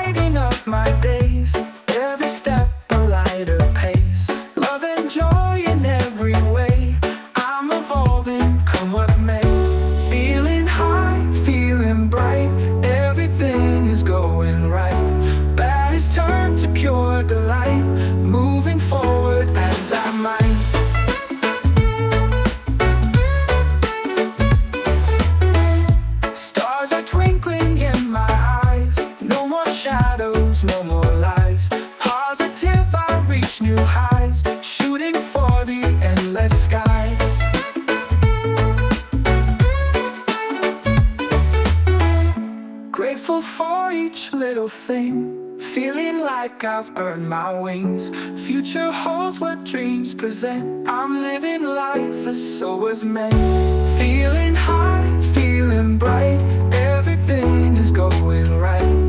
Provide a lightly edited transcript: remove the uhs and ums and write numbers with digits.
lighting up my days. Every step a lighter pace. Love and joy in every way. I'm evolving, come what may. Feeling high, feeling bright. Everything is going right. Bad is turned to pure delight. Moving forward as I might. Stars are twinkling in my eyes. No more shadows, no more lies. Positive, I reach new highs. Shooting for the endless skies. Grateful for each little thing. Feeling like I've earned my wings. Future holds what dreams present. I'm living life as so was meant. Feeling high, feeling bright. Everything is going right.